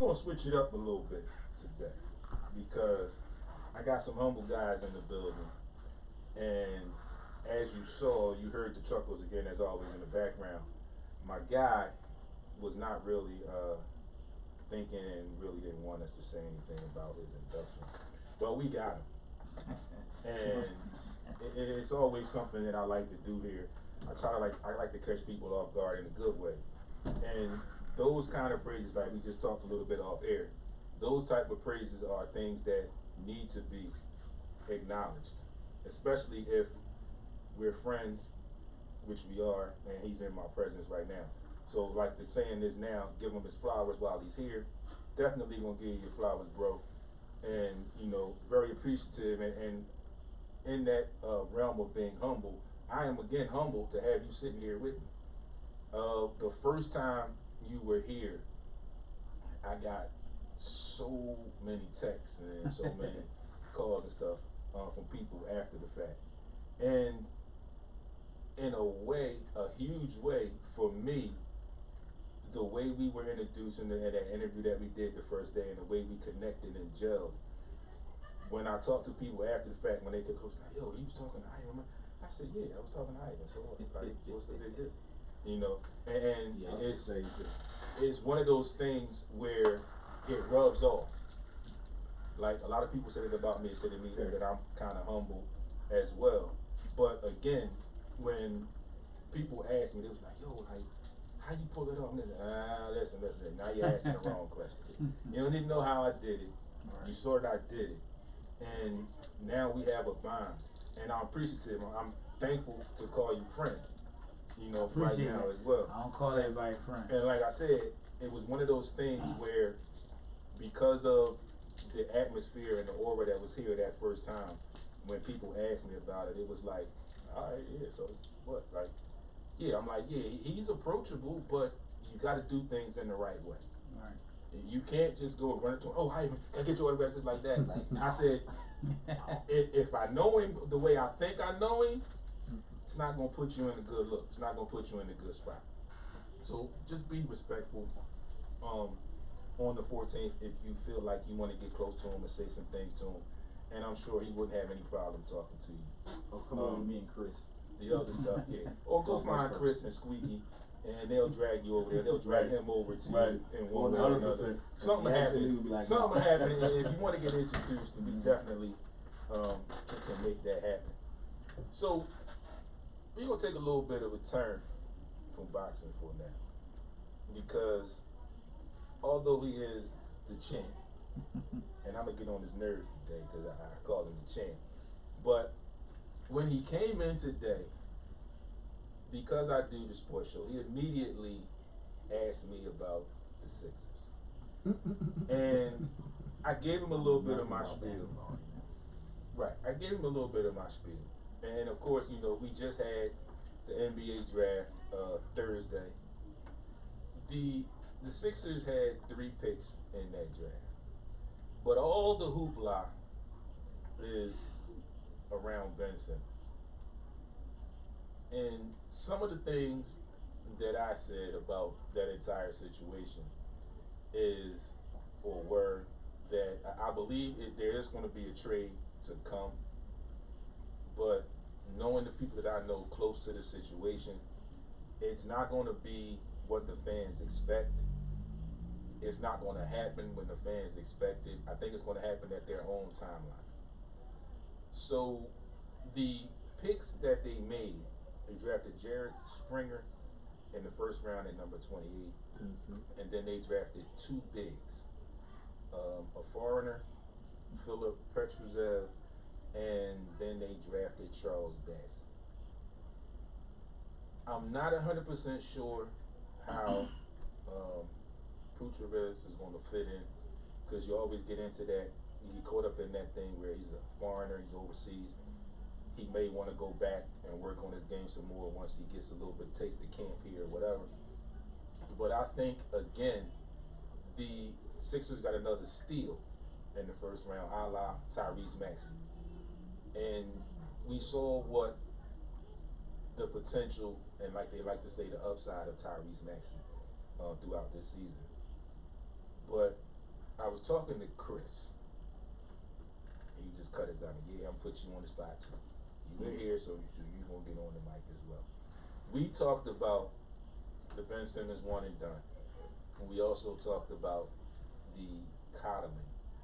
I'm gonna switch it up a little bit today because I got some humble guys in the building, and as you saw, you heard the chuckles again as always in the background. My guy was not really thinking and really didn't want us to say anything about his induction, but we got him, and it's always something that I like to do here. I like to catch people off guard in a good way, and those kind of praises, like we just talked a little bit off air, those type of praises are things that need to be acknowledged, especially if we're friends, which we are, and he's in my presence right now. So, like the saying is now, give him his flowers while he's here. Definitely gonna give you your flowers, bro. And very appreciative. And in that realm of being humble, I am again humbled to have you sitting here with me. The first time you were here, I got so many texts and so many calls and stuff from people after the fact. And in a way, a huge way for me, the way we were introduced in that interview that we did the first day and the way we connected and gelled. When I talk to people after the fact, when they could coach, like, yo, he was talking to Ivan. I said, yeah, I was talking to Ivan. So what? Like, what's the big deal? And yeah, it's one of those things where it rubs off. Like a lot of people said it about me, said to me that I'm kind of humble as well. But again, when people ask me, they was like, yo, like, how you pull it off? Listen, now you're asking the wrong question. You don't even know how I did it. Right. You saw that I did it. And now we have a bond. And I'm appreciative. I'm thankful to call you friend. Right now as well. I don't call everybody friend. And like I said, it was one of those things where because of the atmosphere and the aura that was here that first time, when people asked me about it, it was like, all right, yeah, so what? Like, yeah, I'm like, yeah, he's approachable, but you got to do things in the right way. Right. You can't just go run into him, oh, hi, can I get your autograph just like that? Like, I said, if I know him the way I think I know him, it's not going to put you in a good look. It's not going to put you in a good spot. So just be respectful on the 14th if you feel like you want to get close to him and say some things to him. And I'm sure he wouldn't have any problem talking to you. Oh, come on, me and Chris. The other stuff, yeah. Or go find Chris and Squeaky, and they'll drag you over there. They'll drag him over to you in one way or another. Something will happen. Like, something will happen. And if you want to get introduced, we definitely can make that happen. So we're gonna take a little bit of a turn from boxing for now, because although he is the champ, and I'm gonna get on his nerves today because I call him the champ, but when he came in today, because I do the sports show, he immediately asked me about the Sixers. And I gave him a little bit of my spiel. Right, I gave him a little bit of my spiel. And of course, we just had the NBA draft Thursday. The Sixers had 3 picks in that draft. But all the hoopla is around Ben Simmons. And some of the things that I said about that entire situation is, or were, that I believe there is going to be a trade to come. But knowing the people that I know close to the situation, it's not going to be what the fans expect. It's not going to happen when the fans expect it. I think it's going to happen at their own timeline. So the picks that they made, they drafted Jared Springer in the first round at number 28, and then they drafted 2 bigs, a foreigner, Philip Petruzev, and then they drafted Charles Bassey. I'm not 100% sure how Petruzev is going to fit in, because you always get into that. You get caught up in that thing where he's a foreigner, he's overseas. He may want to go back and work on his game some more once he gets a little bit taste of camp here or whatever. But I think, again, the Sixers got another steal in the first round, a la Tyrese Maxey. And we saw what the potential, and like they like to say, the upside of Tyrese Maxey throughout this season. But talking to Chris. And he just cut us out. Yeah, I'm put you on the spot too. You were here, so you gonna get on the mic as well. We talked about the Ben Simmons one and done. And we also talked about the coddling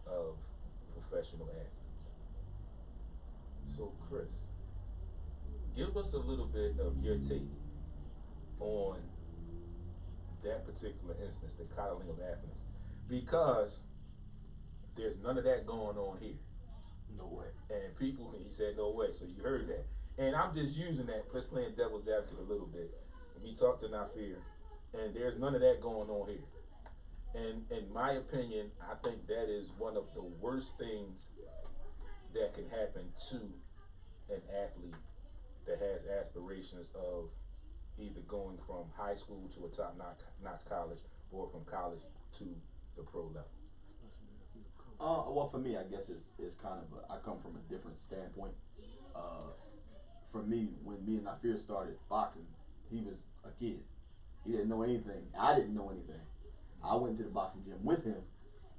of professional athletes. So Chris, give us a little bit of your take on that particular instance, the coddling of athletes. Because there's none of that going on here. No way. And people, he said no way, so you heard that. And I'm just using that, just playing devil's advocate a little bit. We talked to Nafear, and there's none of that going on here. And in my opinion, I think that is one of the worst things that can happen to an athlete that has aspirations of either going from high school to a top-notch college or from college to the pro level. Well, for me, I guess it's kind of I come from a different standpoint. For me, when me and Nafear started boxing, he was a kid. He didn't know anything. I didn't know anything. I went to the boxing gym with him,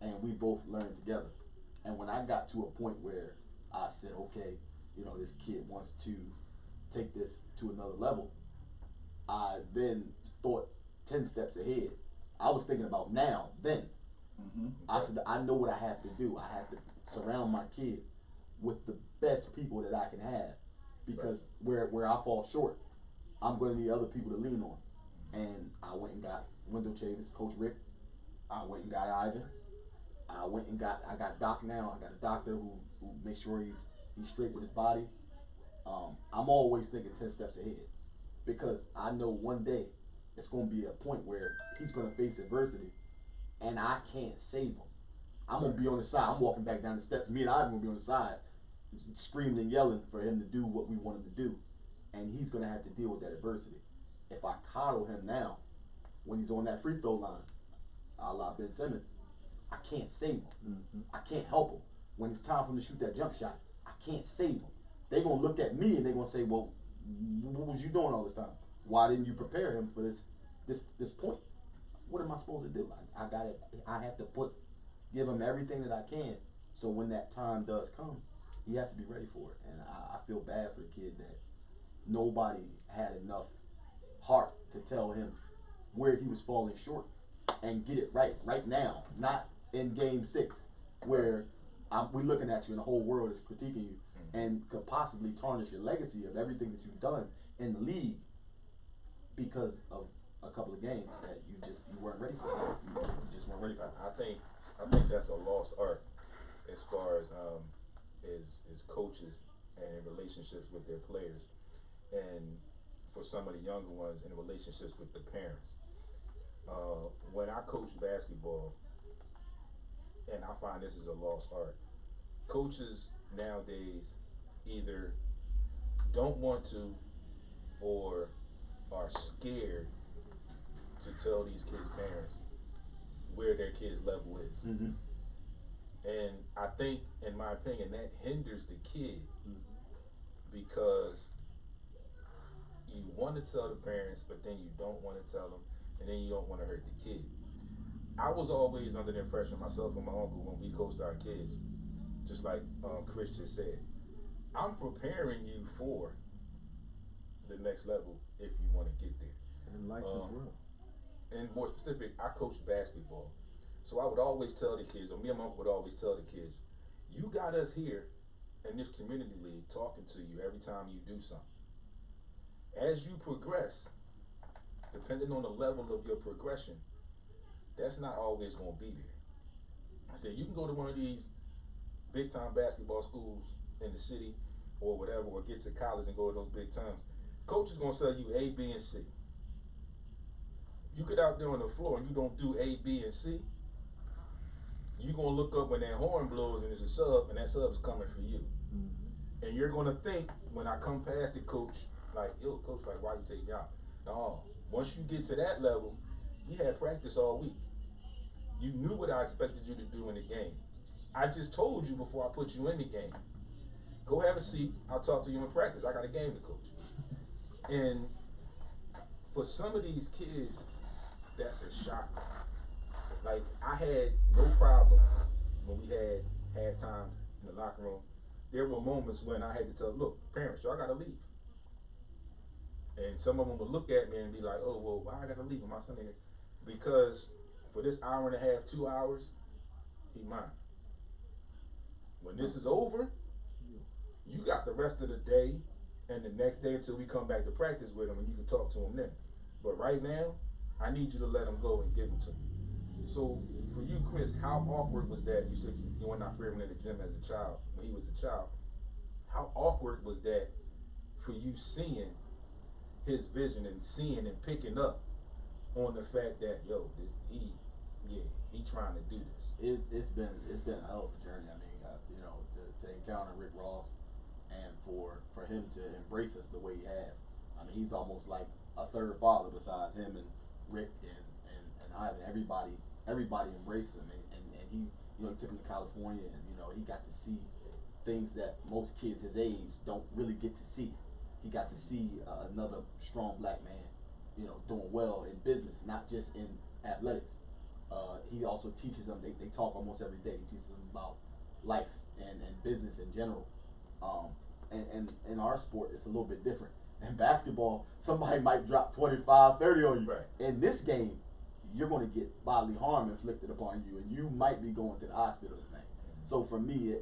and we both learned together. And when I got to a point where I said, okay, this kid wants to take this to another level, I then thought 10 steps ahead. I was thinking about now, then. Mm-hmm. I said, I know what I have to do. I have to surround my kid with the best people that I can have, because where I fall short, I'm going to need other people to lean on. And I went and got Wendell Chavez, Coach Rick. I went and got Ivan. I got Doc now. I got a doctor who makes sure he's straight with his body. I'm always thinking 10 steps ahead, because I know one day it's going to be a point where he's going to face adversity, and I can't save him. I'm going to be on the side. I'm walking back down the steps. Me and Ivan going to be on the side, screaming and yelling for him to do what we want him to do, and he's going to have to deal with that adversity. If I coddle him now, when he's on that free throw line, a la Ben Simmons, I can't save him. Mm-hmm. I can't help him. When it's time for him to shoot that jump shot, I can't save him. They're going to look at me and they're going to say, well, what was you doing all this time? Why didn't you prepare him for this point? What am I supposed to do? I have to give him everything that I can, so when that time does come, he has to be ready for it. And I feel bad for the kid that nobody had enough heart to tell him where he was falling short and get it right now, not in game 6 where we're looking at you and the whole world is critiquing you and could possibly tarnish your legacy of everything that you've done in the league because of a couple of games that you weren't ready for. You just weren't ready for. I think that's a lost art as far as coaches and in relationships with their players, and for some of the younger ones in relationships with the parents. When I coach basketball, and I find this is a lost art, coaches nowadays either don't want to or are scared to tell these kids' parents where their kids' level is. Mm-hmm. And I think, in my opinion, that hinders the kid because you want to tell the parents, but then you don't want to tell them, and then you don't want to hurt the kid. I was always under the impression, myself and my uncle, when we coached our kids, just like Chris just said, I'm preparing you for the next level if you want to get there. And life as well. And more specific, I coached basketball. So I would always tell the kids, or me and my uncle would always tell the kids, you got us here in this community league talking to you every time you do something. As you progress, depending on the level of your progression, that's not always going to be there. I said, you can go to one of these big time basketball schools in the city or whatever, or get to college and go to those big times. Coach is going to tell you A, B, and C. You get out there on the floor and you don't do A, B, and C, you're going to look up when that horn blows and it's a sub, and that sub's coming for you. Mm-hmm. And you're going to think, when I come past the coach, like, yo, coach, like, why you take me out? No, once you get to that level, you had practice all week. You knew what I expected you to do in the game. I just told you before I put you in the game. Go have a seat. I'll talk to you in practice. I got a game to coach. And for some of these kids, that's a shock. Like, I had no problem when we had halftime in the locker room, there were moments when I had to tell, look, parents, y'all gotta leave. And some of them would look at me and be like, oh, well, why I gotta leave with my son? Because for this hour and a half, 2 hours, he mine. When this is over, you got the rest of the day and the next day until we come back to practice with him and you can talk to him then. But right now, I need you to let him go and give him to me. So for you, Chris, how awkward was that? You said you were not fearing in the gym as a child, when he was a child. How awkward was that for you seeing his vision and seeing and picking up on the fact that, yo, he trying to do this? It's been a hell of a journey. I mean, you know, to encounter Rick Ross and for him to embrace us the way he has. I mean, he's almost like a third father besides him and Rick and Ivan. Everybody embraced him, and he, you know, he took him to California, and you know, he got to see things that most kids his age don't really get to see. He got to see another strong black man, you know, doing well in business, not just in athletics. He also teaches them. They talk almost every day. He teaches them about life and business in general. And in our sport, it's a little bit different. In basketball, somebody might drop 25, 30 on you. Right. In this game, you're going to get bodily harm inflicted upon you, and you might be going to the hospital tonight. So for me,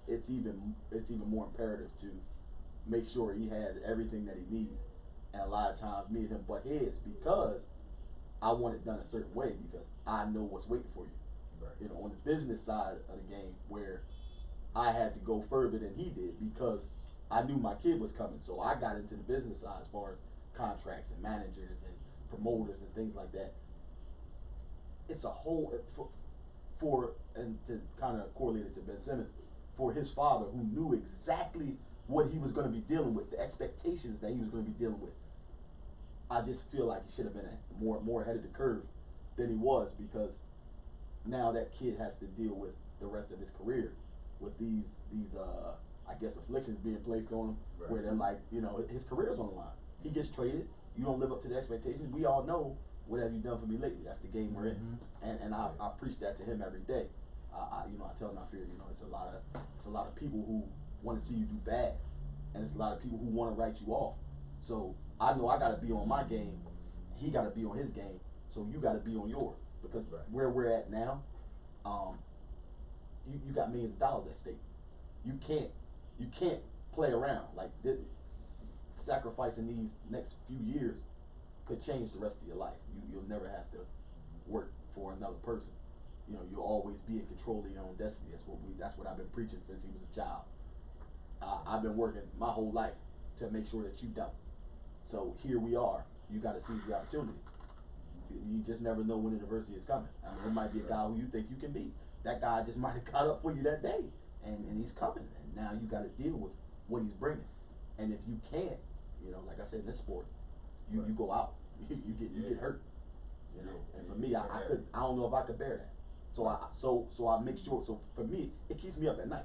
it's even more imperative to make sure he has everything that he needs. And a lot of times, me and him butt heads because I want it done a certain way because I know what's waiting for you. Right. You know, on the business side of the game, where I had to go further than he did because I knew my kid was coming. So I got into the business side as far as contracts and managers and promoters and things like that. It's a whole and to kind of correlate it to Ben Simmons, for his father who knew exactly what he was going to be dealing with, the expectations that he was going to be dealing with. I just feel like he should have been more ahead of the curve than he was, because now that kid has to deal with the rest of his career with these I guess afflictions being placed on him, right, where they're like, you know, his career's on the line. He gets traded. You don't live up to the expectations. We all know, what have you done for me lately? That's the game we're in, and I preach that to him every day. I tell Nafear, you know, it's a lot of people who want to see you do bad, and it's a lot of people who want to write you off. So I know I got to be on my game. He got to be on his game. So you got to be on yours, because right, where we're at now, you got millions of dollars at stake. You can't play around like this. Sacrificing these next few years could change the rest of your life. You'll never have to work for another person. You know, you'll always be in control of your own destiny. That's what I've been preaching since he was a child. I've been working my whole life to make sure that you don't. So here we are. You got to seize the opportunity. You just never know when adversity is coming. I mean, there might be a guy who you think you can beat. That guy just might have caught up for you that day, and he's coming. And now you got to deal with what he's bringing. And if you can't, you know, like I said in this sport, you go out. You get hurt. You know. And for me, I don't know if I could bear that. So I make sure. So for me, it keeps me up at night.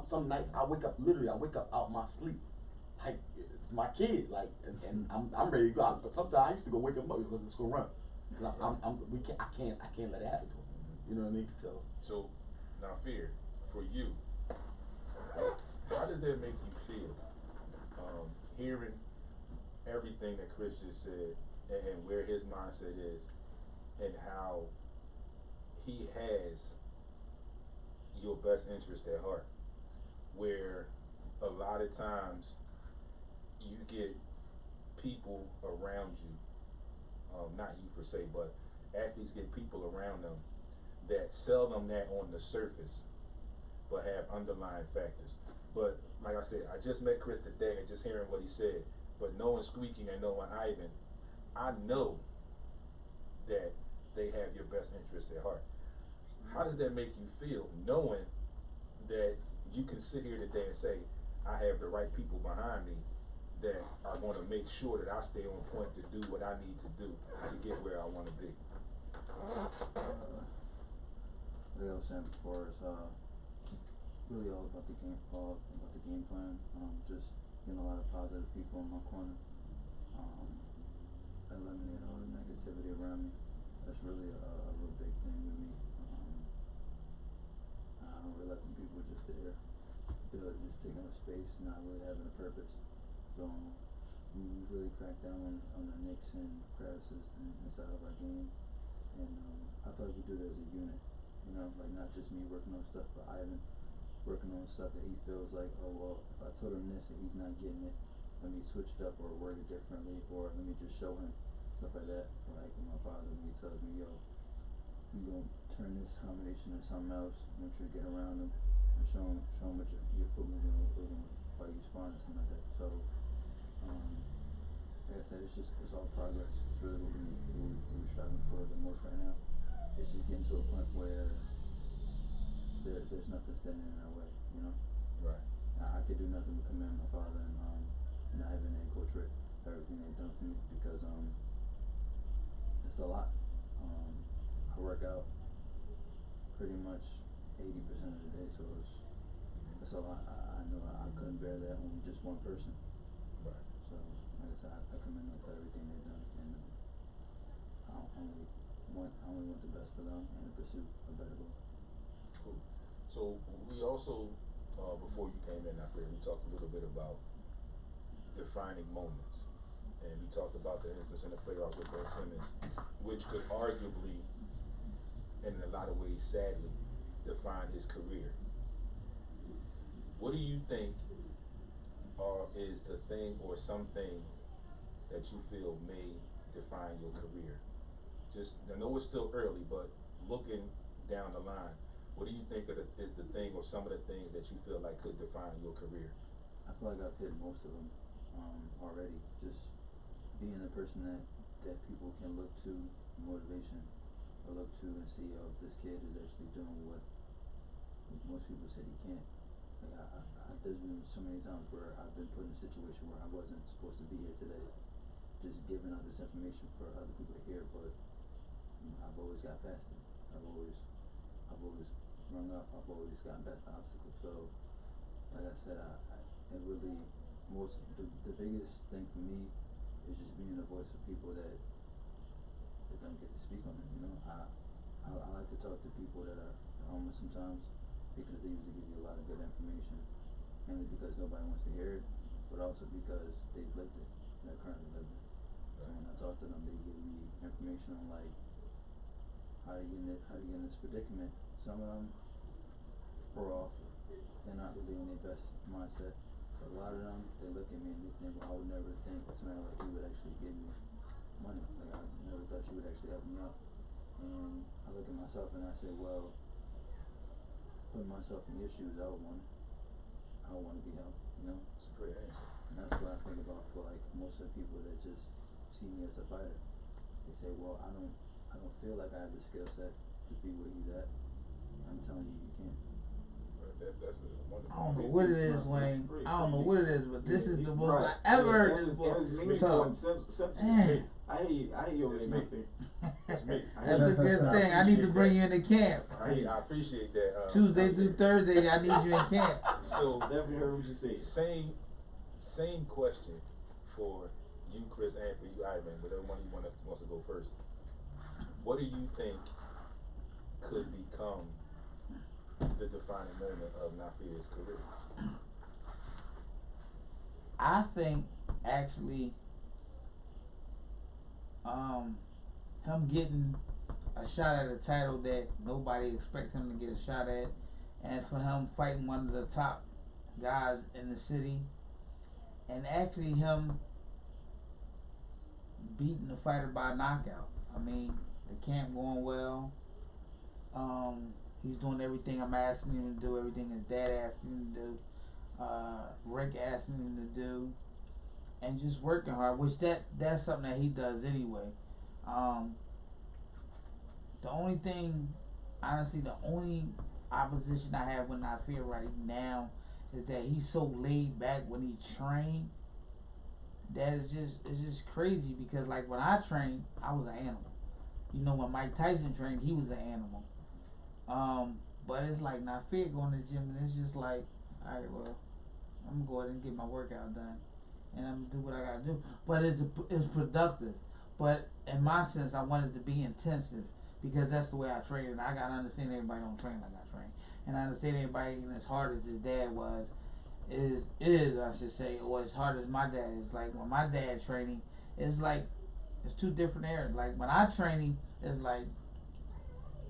Some nights I wake up out my sleep, like it's my kid, like, and I'm ready to go out. But sometimes I used to go wake him up because let's go run. I can't let it happen to him. You know what I mean? So now, Fear, for you, how does that make you feel? Hearing everything that Chris just said and where his mindset is, and how he has your best interest at heart, where a lot of times you get people around you, not you per se, but athletes get people around them that sell them that on the surface, but have underlying factors. But like I said, I just met Chris today, and just hearing what he said, but knowing Squeaky and knowing Ivan, I know that they have your best interest at heart. How does that make you feel, knowing that you can sit here today and say, I have the right people behind me that are going to make sure that I stay on point to do what I need to do to get where I want to be? Like I was saying before, it's really all about the game plan. Just getting a lot of positive people in my corner. Eliminate all the negativity around me. That's really a real big thing with me. they're just taking up space, not really having a purpose. So we really cracked down on the nicks and crevices inside of our game, and I feel like we do it as a unit. You know, like not just me working on stuff, but Ivan working on stuff that he feels like, oh well, if I told him this and he's not getting it, let me switch it up or word it differently, or let me just show him stuff like that. Like my father, when he tells me, yo, we gonna turn this combination into something else. I want you to get around him and show him what your foot movement while you spawn and something like that. So, like I said, it's all progress. It's really what we're striving for the most right now. It's just getting to a point where there's nothing standing in our way, you know? Right. I could do nothing but commend my father and Ivan and Coach Rick for everything they've done for me, because it's a lot. I work out pretty much 80% of the day, so it's a lot. I know I couldn't bear that on just one person. Right. So like I said, I commend them for everything they've done, and I only want the best for them and to pursue a better goal. Cool. So we also, before you came in, Nafear, we talked a little bit about defining moments, and we talked about the instance in the playoff with Ben Simmons, which could arguably, and in a lot of ways, sadly, define his career. What do you think is the thing or some things that you feel may define your career? Just, I know it's still early, but looking down the line, what do you think is the thing or some of the things that you feel like could define your career? I feel like I've hit most of them already. Just being the person that people can look to motivation, or look to and see, oh, this kid is actually doing what most people said he can't. Like there's been so many times where I've been put in a situation where I wasn't supposed to be here today, just giving out this information for other people to hear, but I've always got past it. I've always rung up. I've always gotten past the obstacles. So, like I said, it really the biggest thing for me is just being the voice of people that don't get to speak on it. You know, I like to talk to people that are homeless sometimes, because they usually give you a lot of good information, mainly because nobody wants to hear it, but also because they've lived it, they're currently living it. So when I talk to them, they give me information on like how to get in this predicament. Some of them are off, they're not really in their best mindset, but a lot of them, they look at me and they think, well, I would never think somebody like you would actually give me money. Like I never thought you would actually help me out. And I look at myself and I say, well, putting myself in your shoes, I would want to be helped, you know? It's a great answer. And that's what I think about for like most of the people that just see me as a fighter. They say, well, I don't feel like I have the skill set to be where he's at. I'm telling you, you can't. That's a wonderful. I don't know what it is, Wayne. I don't know what it is, but this is the most Right. I ever heard It this was book. meaningful and sensitive. I hear you over It's there, me. Nafear. It's me. That's a good thing. I need to bring you into camp. I appreciate that. Tuesday through Thursday, I need you in camp. So Definitely heard what you said. same question for you, Chris, and for you, Ivan. Whatever one you wants to go first. What do you think could become the defining moment of Nafear's career? I think actually, him getting a shot at a title that nobody expects him to get a shot at, and for him fighting one of the top guys in the city, and actually him beating the fighter by knockout. I mean, the camp going well. He's doing everything I'm asking him to do, everything his dad asked him to do, Rick asked him to do, and just working hard, which that's something that he does anyway. The only thing, honestly, the only opposition I have with Nafear right now is that he's so laid back when he trained that it's just crazy, because like when I trained, I was an animal. You know, when Mike Tyson trained, he was an animal. But it's like Nafear going to the gym, and it's just like, alright, well, I'm gonna go ahead and get my workout done, and I'm gonna do what I gotta do. But it's productive. But in my sense, I want it to be intensive, because that's the way I train, and I gotta understand everybody don't train like I train. and I understand everybody ain't as hard as his dad was. Is I should say, or as hard as my dad is. Like when my dad training, it's like it's two different areas. Like when I training, it's like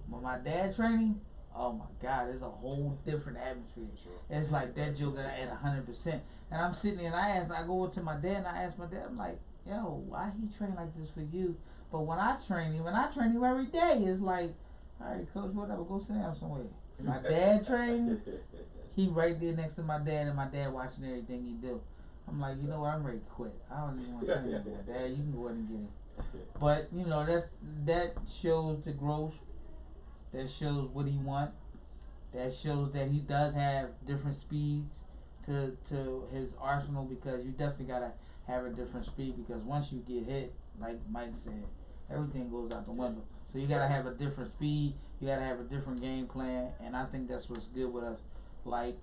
when my dad training. Oh my God, it's a whole different atmosphere. It's like that joke at 100%. And I'm sitting there and I go to my dad and I ask my dad, I'm like, yo, why he train like this for you? But when I train him every day, it's like, all right, coach, whatever, go sit down somewhere. My dad train, he right there next to my dad, and my dad watching everything he do. I'm like, you know what, I'm ready to quit. I don't even want to train anymore. Dad, you can go ahead and get him. But you know that shows the growth. That shows what he want. That shows that he does have different speeds to his arsenal, because you definitely gotta have a different speed, because once you get hit, like Mike said, everything goes out the window. So you gotta have a different speed. You gotta have a different game plan, and I think that's what's good with us. Like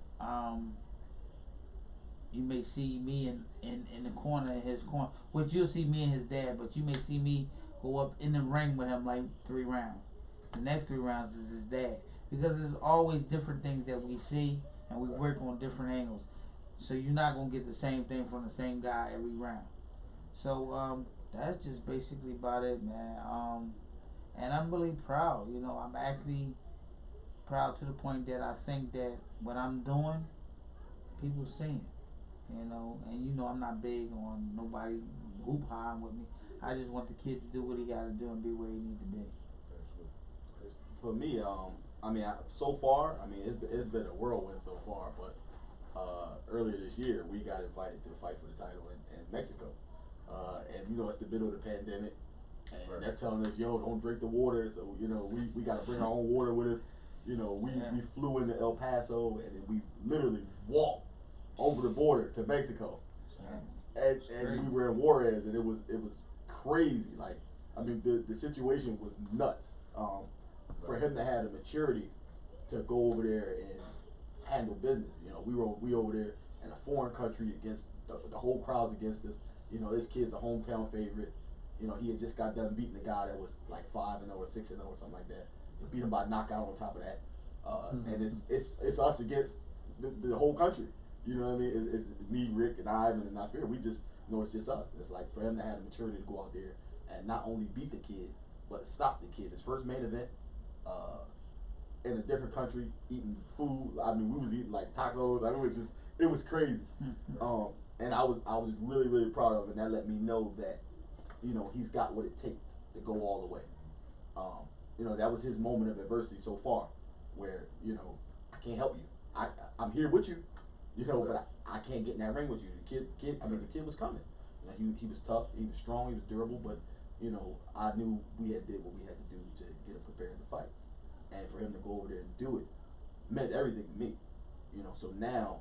you may see me in the corner, in his corner, which you'll see me and his dad, but you may see me go up in the ring with him like 3 rounds. The next 3 rounds is his dad, because there's always different things that we see, and we work on different angles. So you're not gonna get the same thing from the same guy every round. So that's just basically about it, man. And I'm really proud. You know, I'm actually proud to the point that I think that what I'm doing, people seeing. You know, and you know I'm not big on nobody hoop hollering with me. I just want the kid to do what he got to do and be where he need to be. For me, so far, it's been a whirlwind so far, but earlier this year we got invited to fight for the title in Mexico, and you know it's the middle of the pandemic, and they're telling us, yo, don't drink the water, so you know we got to bring our own water with us. You know, we flew into El Paso, and then we literally walked over the border to Mexico, and we were in Juarez, and it was crazy. Like, I mean, the situation was nuts. For him to have the maturity to go over there and handle business, you know, we over there in a foreign country against the whole crowd's against us. You know, this kid's a hometown favorite. You know, he had just got done beating a guy that was like 5-0 or 6-0 or something like that. He beat him by knockout on top of that. And it's us against the whole country. You know what I mean? It's me, Rick, and Ivan, and Nafear. We just know it's just us. It's like for him to have the maturity to go out there and not only beat the kid, but stop the kid. His first main event, in a different country, eating food. I mean, we was eating like tacos. Like, it was crazy. And I was really, really proud of it. And that let me know that, you know, he's got what it takes to go all the way. You know, that was his moment of adversity so far, where, you know, I can't help you. I'm here with you, you know, but I can't get in that ring with you. The kid was coming. You know, he was tough, he was strong, he was durable, but, you know, I knew we had did what we had to do to get him prepared to fight. And for him to go over there and do it meant everything to me. You know, so now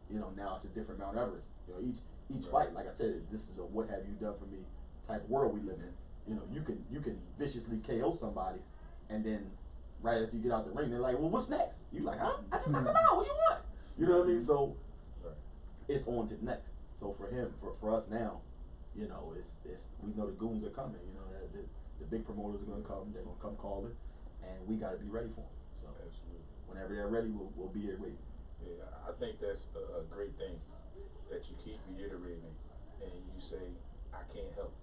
it's a different Mount Everest. You know, each fight, like I said, this is a what have you done for me type world we live in. You know, you can viciously KO somebody, and then right after you get out the ring, they're like, well, what's next? You like, huh? I just knocked him out. What do you want? You know what I mean? So it's on to the next. So for him, for us now, you know, it's we know the goons are coming. You know, the big promoters are gonna come. They're gonna come call it, and we got to be ready for them. So absolutely, whenever they're ready, we'll be here waiting. Yeah, I think that's a great thing that you keep reiterating, and you say, I can't help.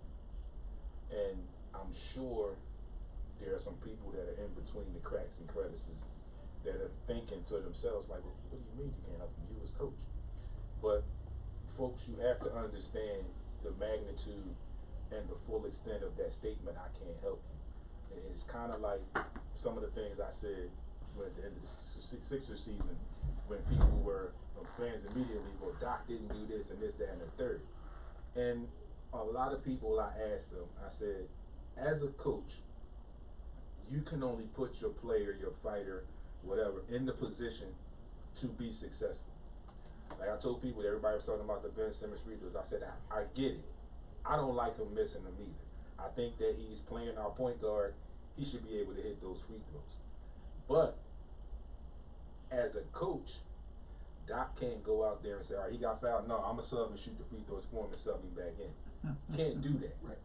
And I'm sure there are some people that are in between the cracks and crevices that are thinking to themselves like, well, what do you mean you can't help them? You as coach. But folks, you have to understand the magnitude and the full extent of that statement, I can't help you. It's kind of like some of the things I said at the end of the Sixers season, when people were, fans immediately, well, Doc didn't do this and this, that, and the third. And a lot of people, I asked them, I said, as a coach, you can only put your player, your fighter, whatever, in the position to be successful. Like I told people, everybody was talking about the Ben Simmons free throws. I said, I get it. I don't like him missing them either. I think that he's playing our point guard. He should be able to hit those free throws. But as a coach, Doc can't go out there and say, all right, he got fouled. No, I'm going to sub and shoot the free throws for him and sub him back in. Can't do that. Right.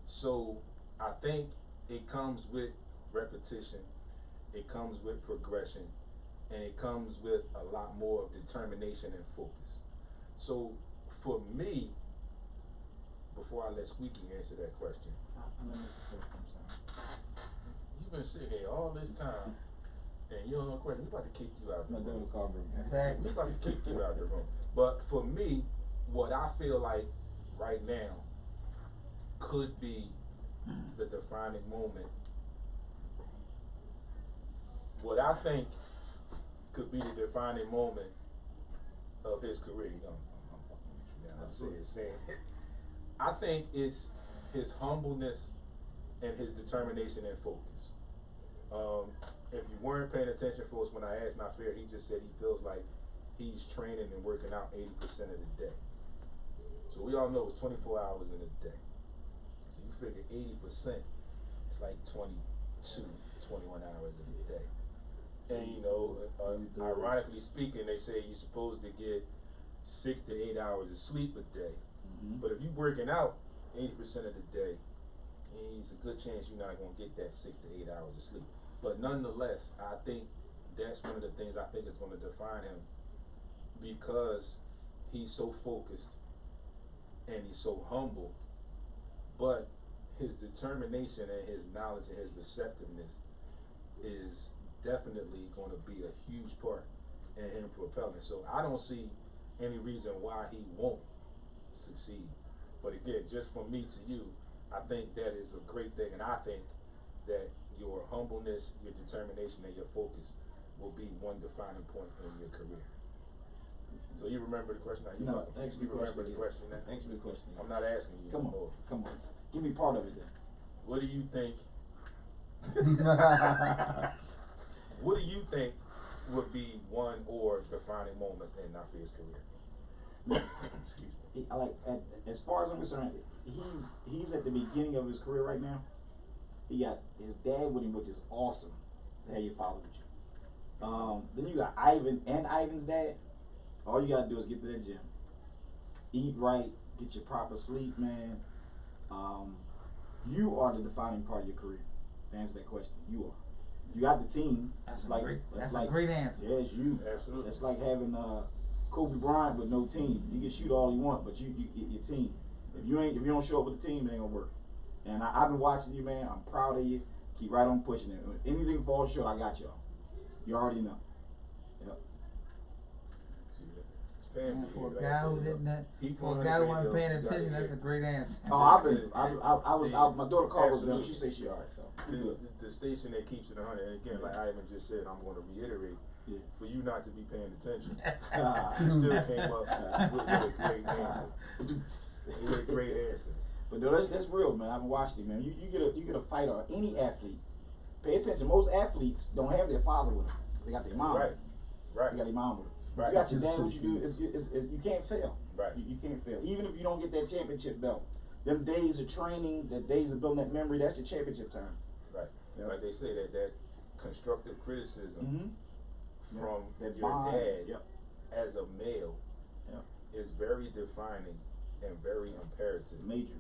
So I think it comes with repetition. It comes with progression. and it comes with a lot more of determination and focus. So for me, before I let Squeaky answer that question, you've been sitting here all this time and you don't know the question. We about to kick you out the My room. dad called me. Exactly. We about to kick you out the room. But for me, what I feel like right now could be the defining moment. What I think could be the defining moment of his career. You know, I'm fucking with you now. I'm saying it. I think it's his humbleness and his determination and focus. If you weren't paying attention for us when I asked Nafear, he just said he feels like he's training and working out 80% of the day. So we all know it's 24 hours in a day. So you figure 80%, it's like 22, 21 hours in a day. And you know, ironically speaking, they say you're supposed to get 6 to 8 hours of sleep a day. But if you're working out 80% of the day, it's a good chance you're not gonna get that 6 to 8 hours of sleep. But nonetheless, I think that's one of the things I think is gonna define him, because he's so focused and he's so humble, but his determination and his knowledge and his receptiveness is definitely gonna be a huge part in him propelling. So I don't see any reason why he won't succeed. But again, just from me to you, I think that is a great thing, and I think that your humbleness, your determination, and your focus will be one defining point in your career. So you remember the question now? No, thanks for You the remember question. the question now? Thanks for the question. I'm not asking you Come anymore. on, come on. Give me part of it then. What do you think? What do you think would be one or defining moments in Nafear's career? Excuse me. I like, as far as I'm concerned, he's at the beginning of his career right now. He got his dad with him, which is awesome to have your father with you. Then you got Ivan and Ivan's dad. All you gotta do is get to that gym, eat right, get your proper sleep, man. You are the defining part of your career. To answer that question, you are. You got the team. That's It's a great. That's like, a great answer. yeah, it's you. Absolutely. It's like having Kobe Bryant with no team. You can shoot all you want, but you your team. If you don't show up with the team, it ain't gonna work. And I've been watching you, man. I'm proud of you. Keep right on pushing it. If anything falls short, I got y'all. You already know. Yep. It's family. For a like guy I who said, didn't, people for on a the guy who radio, wasn't paying you gotta attention, that's hear. a great answer. Oh, I was my daughter called over there. She said she alright. So The station that keeps it 100, and again, like Ivan just said, I'm going to reiterate, yeah. for you not to be paying attention, you still came up with a great answer. With a great answer. But no, that's real, man. I've watched it, man. You get a fighter or any athlete. Pay attention. Most athletes don't have their father with them. They got their mom. Right. Right. They got their mom with them. Right. You got your dad. What you do is you can't fail. Right. You can't fail. Even if you don't get that championship belt, them days of training, that days of building that memory, that's your championship time. Right. Yep. Like they say that constructive criticism from That your bond. dad Yep. as a male Yep. is very defining and very imperative. Major.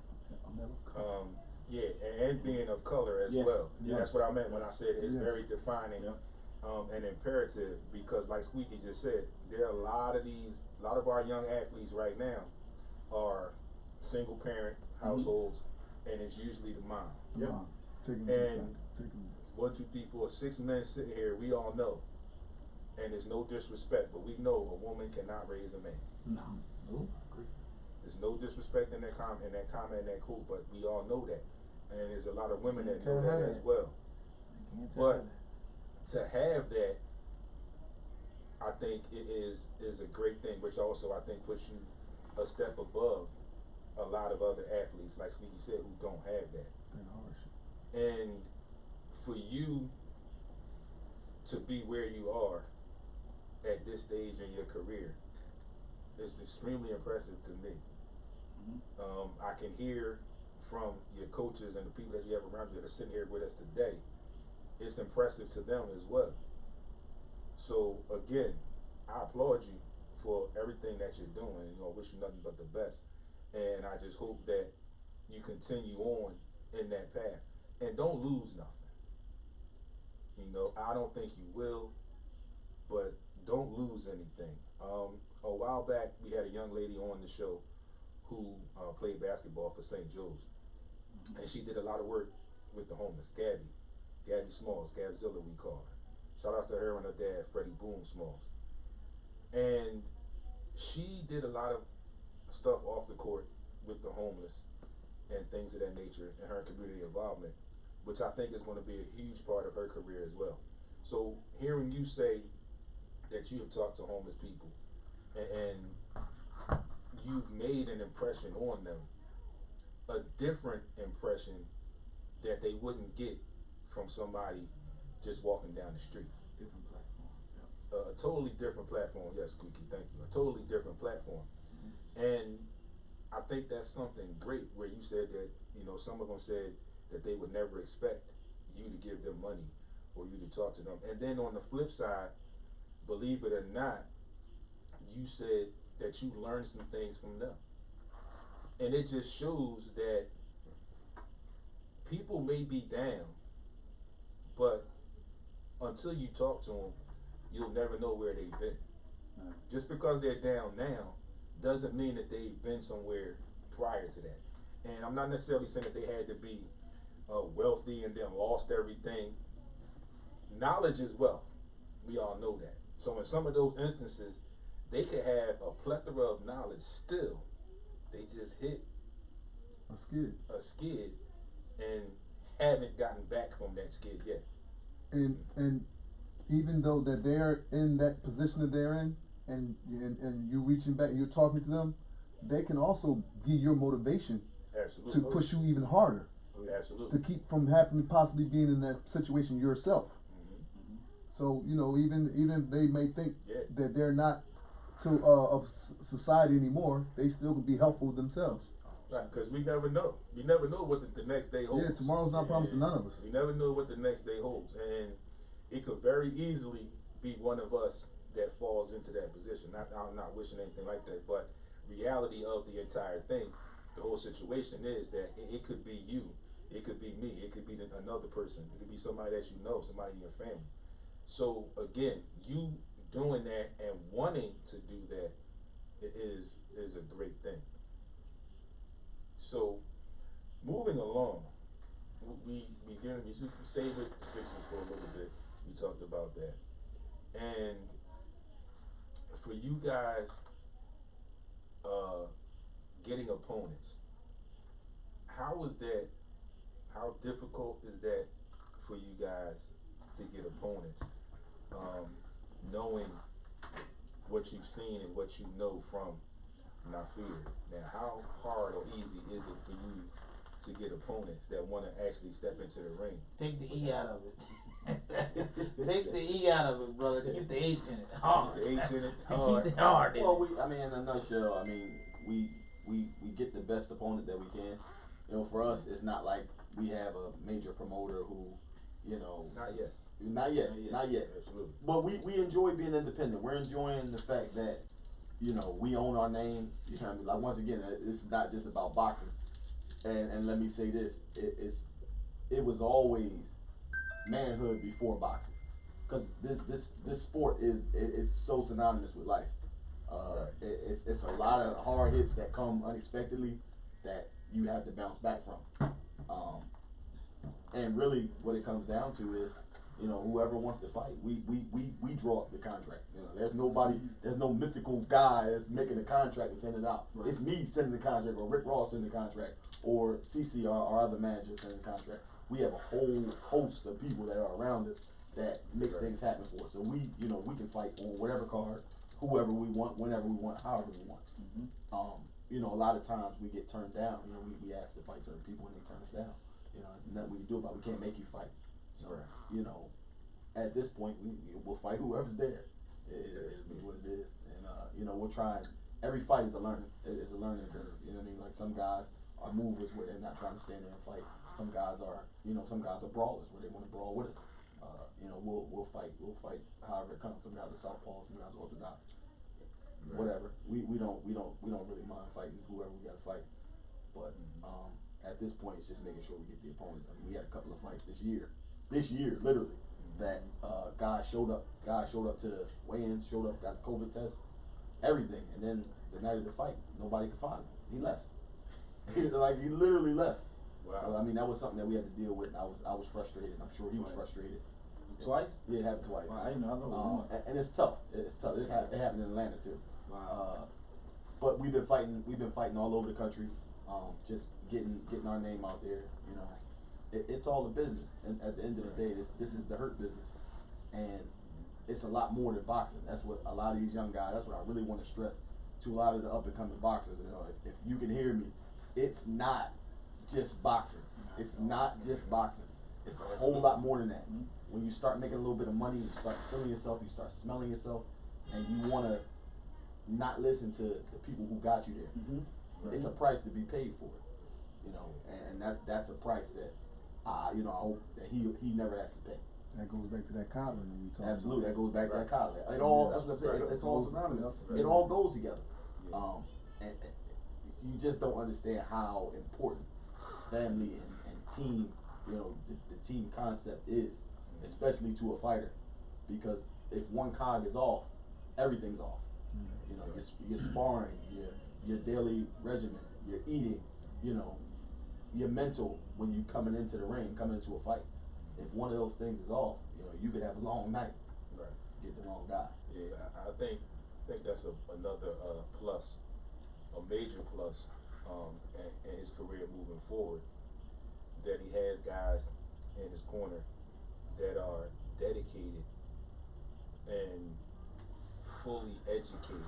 Yeah, and being of color as Yes, well. yes. That's what I meant when I said it's Yes. very defining, Yep. and imperative, because like Squeaky just said, there are a lot of our young athletes right now are single parent households, and it's usually the mom. Yep. And 1, 2, 3, 4, 6 men sitting here, we all know, and there's no disrespect, but we know a woman cannot raise a man. No. There's no disrespect in that comment, and that quote, but we all know that, and there's a lot of women that know that as well. But to have that, I think it is a great thing, which also I think puts you a step above a lot of other athletes, like Squeaky said, who don't have that. And for you to be where you are at this stage in your career is extremely impressive to me. I can hear from your coaches and the people that you have around you that are sitting here with us today, it's impressive to them as well. So again, I applaud you for everything that you're doing. I wish you nothing but the best. And I just hope that you continue on in that path and don't lose nothing. I don't think you will, but while back, we had a young lady on the show who played basketball for St. Joe's, and she did a lot of work with the homeless. Gabby Smalls, Gabzilla we call her. Shout out to her and her dad, Freddie Boone Smalls. And she did a lot of stuff off the court with the homeless and things of that nature in her community involvement, which I think is going to be a huge part of her career as well. So hearing you say that you have talked to homeless people and you've made an impression on them, a different impression that they wouldn't get from somebody just walking down the street. Different platform. A totally different platform. Yes, Squeaky, thank you. A totally different platform. And I think that's something great where you said that, you know, some of them said that they would never expect you to give them money or you to talk to them. And then on the flip side, believe it or not, you said that you learned some things from them. And it just shows that people may be down, but until you talk to them, you'll never know where they've been. Right. Just because they're down now doesn't mean that they've been somewhere prior to that. And I'm not necessarily saying that they had to be wealthy and then lost everything. Knowledge is wealth. We all know that. So in some of those instances, they could have a plethora of knowledge still. They just hit a skid and haven't gotten back from that skid yet. And even though that they're in that position that they're in, and you reaching back and you're talking to them, they can also be your motivation Absolutely. to push you even harder, Absolutely. to keep from having possibly being in that situation yourself. Mm-hmm. So you know, even if they may think Yeah. that they're not of society anymore, they still can be helpful themselves. Right, because we never know. We never know what the next day holds. Yeah, tomorrow's not promised to none of us. We never know what the next day holds, and it could very easily be one of us that falls into that position. I'm not wishing anything like that, but reality of the entire thing, the whole situation is that it could be you, it could be me, it could be another person, it could be somebody that you know, somebody in your family. So again, you doing that and wanting to do that is a great thing. So moving along, we stayed with the Sixers for a little bit. We talked about that, and for you guys, getting opponents, how is that? How difficult is that for you guys to get opponents? Knowing what you've seen and what you know from Nafear. Now, how hard or easy is it for you to get opponents that want to actually step into the ring? Take the E out of it. Take the E out of it, brother. Keep the H in it. Hard. Keep the H in it. Keep it hard in Well, it. I mean, in a nutshell, I mean, we get the best opponent that we can. You know, for us, it's not like we have a major promoter who, you know, Not yet. not yet. Absolutely. But we enjoy being independent. We're enjoying the fact that, you know, we own our name. You know what I mean? Like, once again, it's not just about boxing. And let me say this: it was always manhood before boxing, because this sport it's so synonymous with life. It's a lot of hard hits that come unexpectedly that you have to bounce back from. And really, what it comes down to is, you know, whoever wants to fight, we draw up the contract. You know, there's no mythical guy that's making the contract and sending it out. Right. It's me sending the contract, or Rick Ross sending the contract, or CC, our other manager, sending the contract. We have a whole host of people that are around us that make things happen for us. So we can fight on whatever card, whoever we want, whenever we want, however we want. You know, a lot of times we get turned down. You know, we ask to fight certain people and they turn us down. You know, there's nothing we can do about it. We can't make you fight. So, you know, at this point, we'll fight whoever's there. It is what it is. And, you know, we're trying. Every fight is a learning. It's a learning curve. You know what I mean? Like, some guys are movers where they're not trying to stand there and fight. Some guys are brawlers where they want to brawl with us. You know, we'll fight however it comes. Some guys are southpaws, some guys are orthodox. Right. Whatever. We don't really mind fighting whoever we gotta fight. But at this point, it's just making sure we get the opponents. I mean, we had a couple of fights this year, literally, that guys showed up to the weigh-in, got his COVID test, everything. And then the night of the fight, nobody could find him. He left. Like, he literally left. Wow. So I mean, that was something that we had to deal with. And I was frustrated. I'm sure he was frustrated. Twice? Yeah, it happened twice. Wow, I know. And it's tough. It's tough. It happened in Atlanta too. Wow. But we've been fighting all over the country. Just getting our name out there. You know, it's all a business. And at the end of the day, this is the hurt business, and it's a lot more than boxing. That's what a lot of these young guys. That's what I really want to stress to a lot of the up and coming boxers. You know, if you can hear me, it's not just boxing. It's not just boxing. It's a whole lot more than that. When you start making a little bit of money, you start feeling yourself, you start smelling yourself, and you want to not listen to the people who got you there. Mm-hmm. It's a price to be paid for it, you know, and that's a price that, you know, I hope that he never has to pay. That goes back to that collar that we talked Absolutely, that about. goes back to that collar. It all, that's what I'm saying. It's all synonymous. It all goes together. And you just don't understand how important family and team, you know, the team concept is, especially to a fighter, because if one cog is off, everything's off. You know, your sparring, your daily regimen, your eating, you know, your mental when you coming into the ring, coming into a fight. If one of those things is off, you know, you could have a long night. Right. Get the wrong guy. Yeah, I think that's another plus, a major plus, in his career moving forward. That he has guys in his corner that are dedicated and fully educated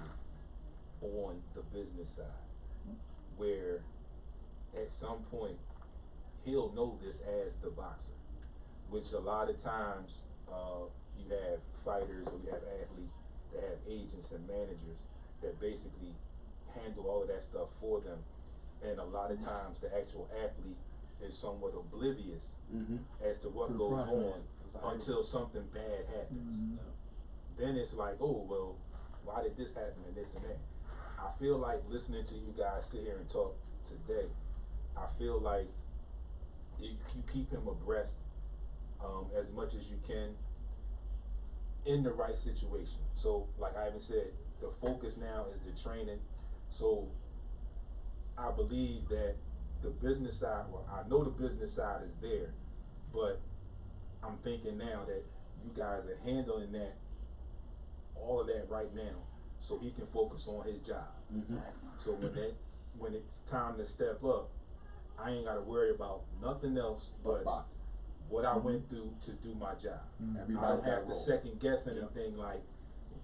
on the business side, where at some point he'll know this as the boxer, which a lot of times you have fighters or you have athletes that have agents and managers that basically handle all of that stuff for them, and a lot of times the actual athlete is somewhat oblivious as to what To the goes process. on until something bad happens. Then it's like, oh well, why did this happen and this and that? I feel like listening to you guys sit here and talk today, I feel like you keep him abreast as much as you can in the right situation. So like Ivan said, the focus now is the training. So I believe that the business side, well, I know the business side is there, but I'm thinking now that you guys are handling that, all of that right now, so he can focus on his job. So when it's time to step up, I ain't got to worry about nothing else but boxing. what I went through to do my job. I don't have to second guess anything like,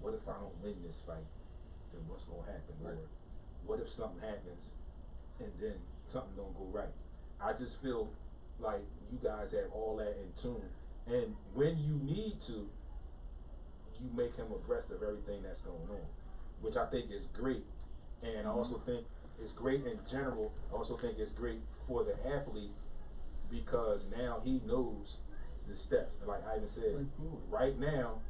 what if I don't win this fight? Then what's gonna happen? Or what if something happens and then something don't go right? I just feel like you guys have all that in tune, and when you need to, you make him abreast of everything that's going on, which I think is great. And I also think it's great in general. I also think it's great for the athlete because now he knows the steps. Like Ivan said, right now,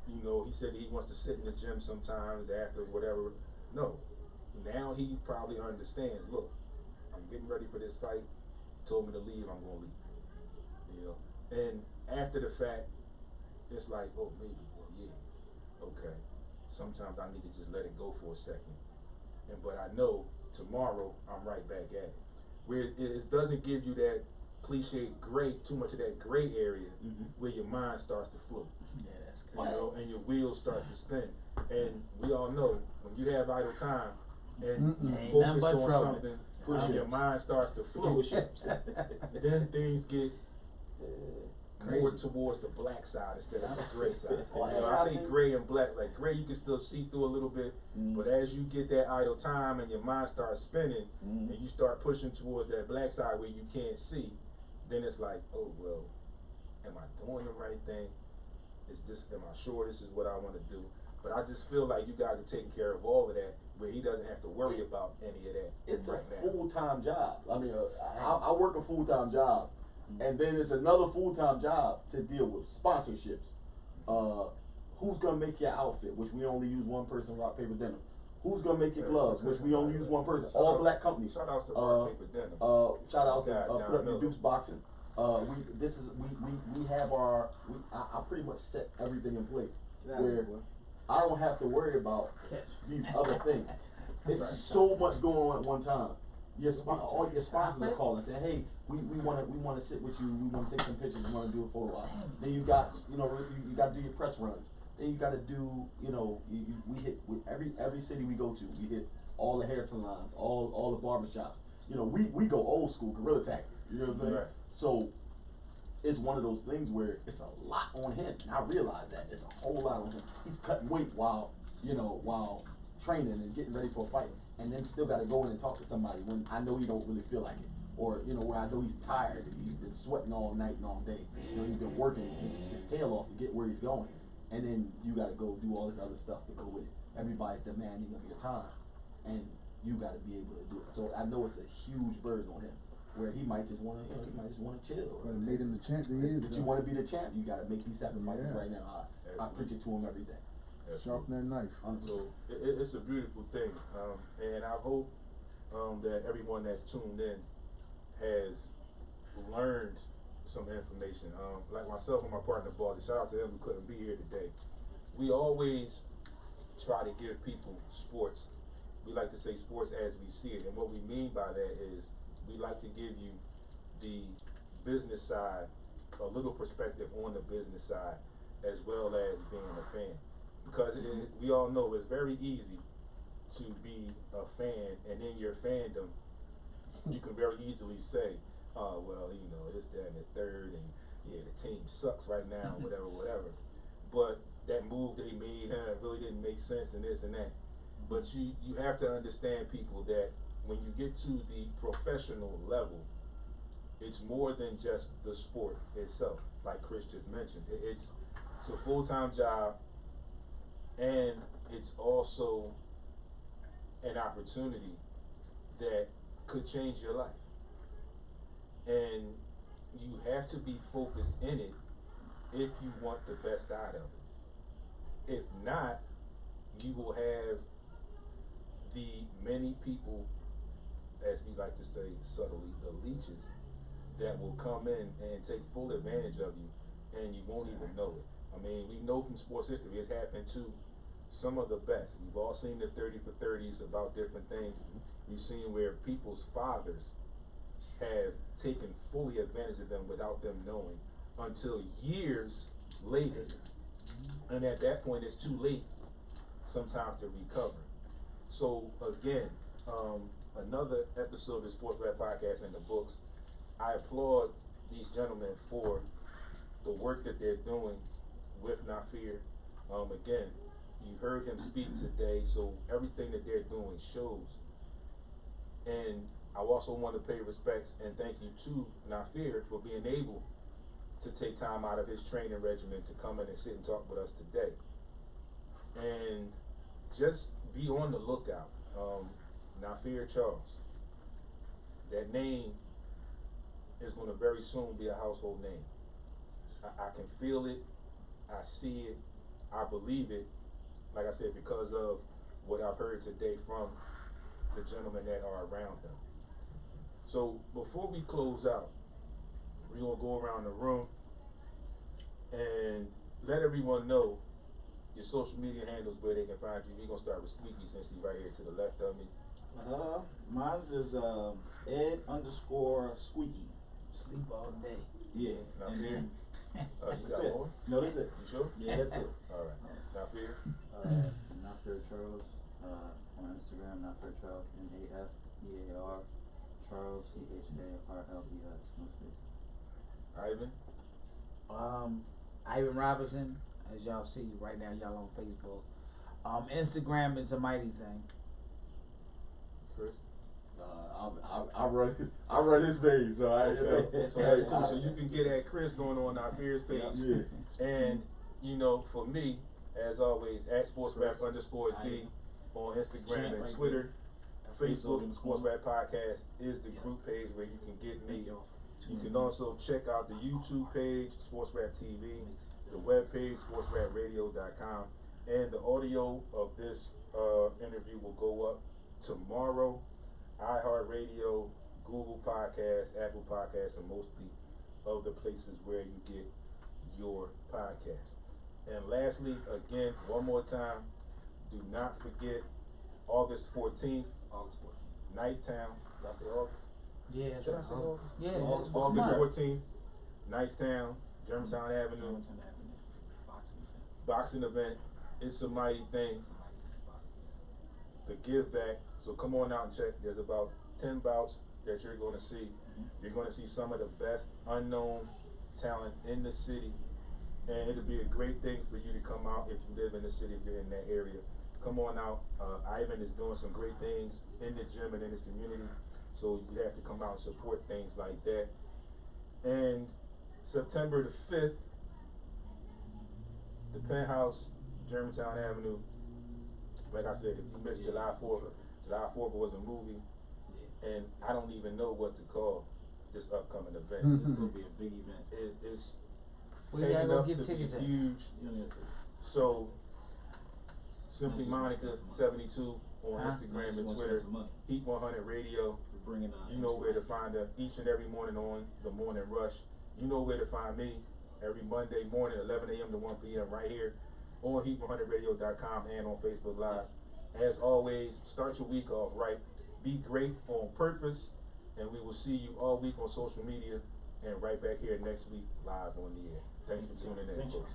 you know, he said he wants to sit in the gym sometimes after whatever. No, now he probably understands, look, I'm getting ready for this fight. Told me to leave, I'm gonna leave. You know, and after the fact, it's like, oh, maybe, well, yeah, okay. Sometimes I need to just let it go for a second, but I know tomorrow I'm right back at it. Where it doesn't give you that cliche gray, too much of that gray area, where your mind starts to float. Yeah, that's You know, and your wheels start to spin. And we all know when you have idle time and you Ain't focus nothing but on trouble. something, and your mind starts to float, then things get more towards the black side instead of the gray side. You know, I say gray and black, like gray you can still see through a little bit, but as you get that idle time and your mind starts spinning and you start pushing towards that black side where you can't see, then it's like, oh well, am I doing the right thing? Am I sure this is what I want to do? But I just feel like you guys are taking care of all of that, where he doesn't have to worry about any of that. It's right a now. full-time job. I mean, I work a full-time job, and then it's another full-time job to deal with sponsorships. Who's gonna make your outfit, which we only use one person, rock, paper, denim. Who's gonna make your gloves, which we only use one person. All black companies. Shout outs to Rock Paper Denim. Shout out to Down Flip Miller. Dukes Boxing. We have our, I pretty much set everything in place. Where I don't have to worry about these other things. It's so much going on at one time. All your sponsors are calling saying, hey, we wanna sit with you, we wanna take some pictures, we wanna do a photo op. Then you got, you gotta do your press runs. Then you gotta do, we hit with every city we go to, we hit all the hair salons, all the barbershops. We go old school, guerrilla tactics. You know what I'm saying? Right. So it's one of those things where it's a lot on him, and I realize that it's a whole lot on him. He's cutting weight while training and getting ready for a fight, and then still got to go in and talk to somebody when I know he don't really feel like it, or where I know he's tired and he's been sweating all night and all day. He's been working his tail off to get where he's going, and then you got to go do all this other stuff to go with it. Everybody's demanding of your time, and you got to be able to do it. So I know it's a huge burden on him, where he might just want to, chill. But it made him the champ that he is. But you want to be the champ, you got to make these sacrifices Yeah. right now. I preach it to him every day. Sharpen that knife. So it's a beautiful thing, and I hope that everyone that's tuned in has learned some information. Like myself and my partner Baldy, shout out to him who couldn't be here today. We always try to give people sports. We like to say sports as we see it, and what we mean by that is we like to give you the business side, a little perspective on the business side, as well as being a fan. Because we all know it's very easy to be a fan, and in your fandom, you can very easily say, oh, well, this, that, and the third, and yeah, the team sucks right now, whatever. But that move they made really didn't make sense, and this and that. But you have to understand, people, that when you get to the professional level, it's more than just the sport itself, like Chris just mentioned. It's a full-time job, and it's also an opportunity that could change your life. And you have to be focused in it if you want the best out of it. If not, you will have the many people, as we like to say subtly, the leeches, that will come in and take full advantage of you, and you won't even know it. I mean, we know from sports history it's happened to some of the best. We've all seen the 30 for 30s about different things. We've seen where people's fathers have taken fully advantage of them without them knowing until years later. And at that point, it's too late sometimes to recover. So again, another episode of the Sports Rap Podcast in the books. I applaud these gentlemen for the work that they're doing with Nafear. Again, you heard him speak today, so everything that they're doing shows. And I also want to pay respects and thank you to Nafear for being able to take time out of his training regimen to come in and sit and talk with us today. And just be on the lookout. Nafear Charles. That name is going to very soon be a household name. I can feel it, I see it, I believe it, like I said, because of what I've heard today from the gentlemen that are around him. So before we close out, we're going to go around the room and let everyone know your social media handles where they can find you. We're going to start with Squeaky since he's right here to the left of me. Mine's is Ed_Squeaky. Sleep all day. Yeah. Nafear? You That's got it. more? No, that's it. You sure? Yeah, that's it. Alright. Nafear? Nafear Charles on Instagram. Nafear Charles, Nafear Charles, CHARLES, no space. Ivan? Ivan Robinson, as y'all see right now, y'all on Facebook. Instagram is a mighty thing. Chris? I run his page, so Okay. So that's cool. So you can get at Chris going on Nafear's page. Yeah. And, for me, as always, at sportsrap_D on Instagram and Twitter. Facebook, Sports Rap Podcast is the group page where you can get me. You can also check out the YouTube page, Sports Rap TV, the web page, sportsrapradio.com, and the audio of this interview will go up tomorrow. iHeartRadio, Google Podcasts, Apple Podcasts, and mostly of the places where you get your podcast. And lastly, again, one more time, do not forget August 14th, August 14th. Nicetown. Did I say August? Yeah. Did I say August? Yeah. August it's August tomorrow. 14th, Nicetown, Germantown Avenue, Germantown Avenue. Boxing event. boxing event. It's some mighty things. The give back. So come on out and check. There's about 10 bouts that you're going to see. You're going to see some of the best unknown talent in the city. And it'll be a great thing for you to come out if you live in the city, if you're in that area. Come on out. Ivan is doing some great things in the gym and in his community. So you have to come out and support things like that. And September the 5th, the Penthouse, Germantown Avenue. Like I said, if you missed July 4th was a movie. And I don't even know what to call this upcoming event. It's gonna be a big event. It's We gotta paying go up get to be tickets at. huge. You know, So, Simply Nice. Monica 72 on Huh? Instagram and Wants to Twitter. spend some money. Heat 100 Radio. We're bringing You know where to find her each and every morning on the Morning Rush. You know where to find me every Monday morning, 11 a.m. to 1 p.m. right here on heat100radio.com and on Facebook Live. As always, start your week off right. Be great on purpose, and we will see you all week on social media and right back here next week live on the air. Thanks for tuning in, Thank you. folks.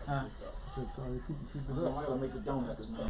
Huh? So, Tony, keep it I'm up. gonna make the donuts, man.